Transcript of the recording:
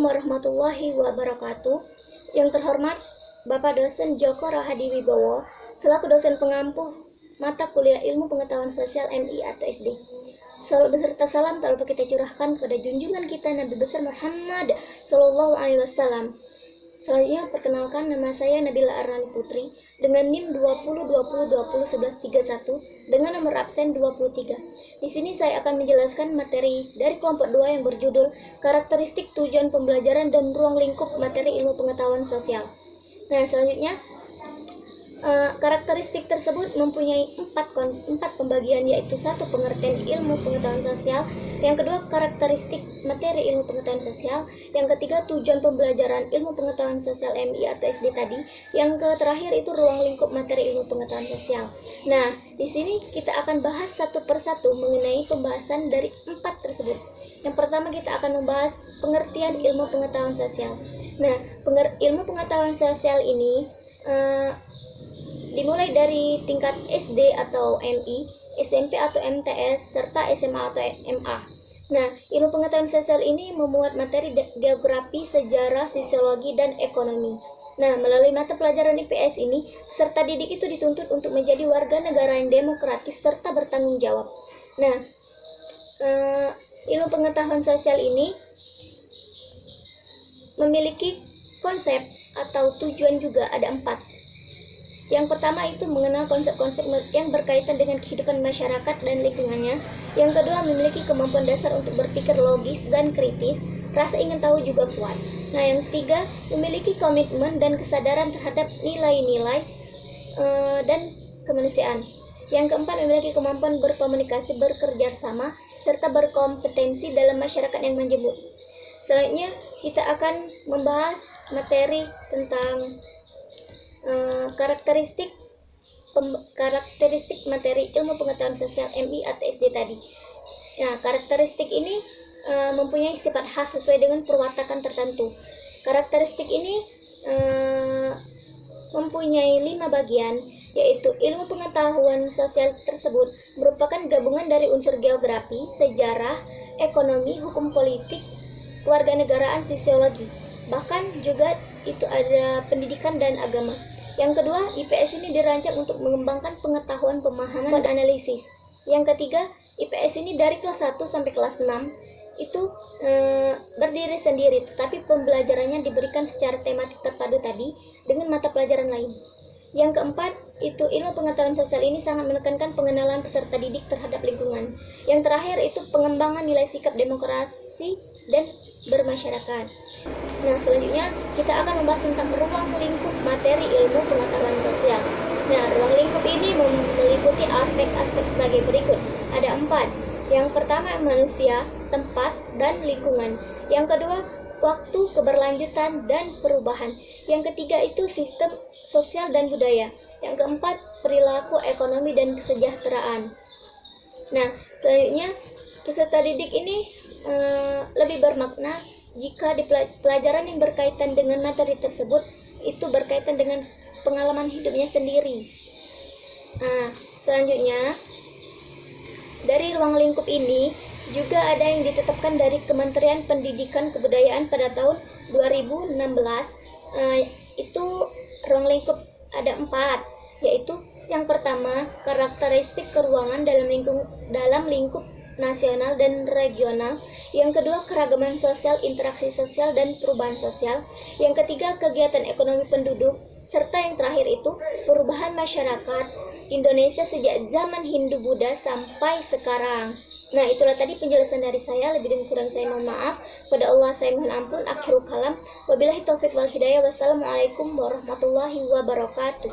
warahmatullahi wabarakatuh. Yang terhormat Bapak Dosen Joko Rahadi Wibowo, selaku dosen pengampu mata kuliah Ilmu Pengetahuan Sosial MI atau SD. Beserta salam tak lupa kita curahkan kepada junjungan kita Nabi besar Muhammad Sallallahu Alaihi Wasallam. Selanjutnya perkenalkan, nama saya Nabila Arnani Putri dengan NIM 2020201131 dengan nomor absen 23. Di sini saya akan menjelaskan materi dari kelompok 2 yang berjudul Karakteristik Tujuan Pembelajaran dan Ruang Lingkup Materi Ilmu Pengetahuan Sosial. Nah, selanjutnya karakteristik tersebut mempunyai empat pembagian, yaitu 1. Pengertian ilmu pengetahuan sosial, yang kedua karakteristik materi ilmu pengetahuan sosial, yang ketiga tujuan pembelajaran ilmu pengetahuan sosial MI atau SD tadi, yang terakhir itu ruang lingkup materi ilmu pengetahuan sosial. Nah, di sini kita akan bahas satu persatu mengenai pembahasan dari 4 tersebut. Yang pertama kita akan membahas pengertian ilmu pengetahuan sosial. Nah, ilmu pengetahuan sosial ini dimulai dari tingkat SD atau MI, SMP atau MTS, serta SMA atau MA. Nah, ilmu pengetahuan sosial ini memuat materi geografi, sejarah, sosiologi, dan ekonomi. Nah, melalui mata pelajaran IPS ini, peserta didik itu dituntut untuk menjadi warga negara yang demokratis serta bertanggung jawab. Nah, ilmu pengetahuan sosial ini memiliki konsep atau tujuan juga, ada 4. Yang pertama itu mengenal konsep-konsep yang berkaitan dengan kehidupan masyarakat dan lingkungannya. Yang kedua, memiliki kemampuan dasar untuk berpikir logis dan kritis, rasa ingin tahu juga kuat. Nah, yang ketiga, memiliki komitmen dan kesadaran terhadap nilai-nilai dan kemanusiaan. Yang keempat, memiliki kemampuan berkomunikasi, bekerja sama, serta berkompetensi dalam masyarakat yang majemuk. Selanjutnya, kita akan membahas materi tentang karakteristik materi ilmu pengetahuan sosial MI atau SD tadi. Nah, karakteristik ini mempunyai sifat khas sesuai dengan perwatakan tertentu. Karakteristik ini mempunyai 5 bagian, yaitu ilmu pengetahuan sosial tersebut merupakan gabungan dari unsur geografi, sejarah, ekonomi, hukum politik, kewarganegaraan, sosiologi. Bahkan juga itu ada pendidikan dan agama. Yang kedua, IPS ini dirancang untuk mengembangkan pengetahuan, pemahaman, dan analisis. Yang ketiga, IPS ini dari kelas 1 sampai kelas 6 itu berdiri sendiri, tetapi pembelajarannya diberikan secara tematik terpadu tadi dengan mata pelajaran lain. Yang keempat, itu ilmu pengetahuan sosial ini sangat menekankan pengenalan peserta didik terhadap lingkungan. Yang terakhir itu pengembangan nilai sikap demokrasi dan bermasyarakat. Nah, selanjutnya kita akan membahas tentang ruang lingkup materi ilmu pengetahuan sosial. Nah, ruang lingkup ini meliputi aspek-aspek sebagai berikut. Ada 4. Yang pertama, manusia, tempat, dan lingkungan. Yang kedua, waktu, keberlanjutan, dan perubahan. Yang ketiga itu sistem sosial dan budaya. Yang keempat, perilaku, ekonomi, dan kesejahteraan. Nah, selanjutnya peserta didik ini lebih bermakna jika di pelajaran yang berkaitan dengan materi tersebut itu berkaitan dengan pengalaman hidupnya sendiri. Nah, selanjutnya dari ruang lingkup ini juga ada yang ditetapkan dari Kementerian Pendidikan Kebudayaan pada tahun 2016. Itu ruang lingkup ada 4, yaitu yang pertama, karakteristik keruangan dalam lingkup nasional dan regional. Yang kedua, keragaman sosial, interaksi sosial, dan perubahan sosial. Yang ketiga, kegiatan ekonomi penduduk. Serta yang terakhir itu, perubahan masyarakat Indonesia sejak zaman Hindu-Buddha sampai sekarang. Nah, itulah tadi penjelasan dari saya. Lebih dan kurang saya mohon maaf. Pada Allah saya mohon ampun. Akhirul kalam. Wabillahi taufiq wal hidayah. Wassalamualaikum warahmatullahi wabarakatuh.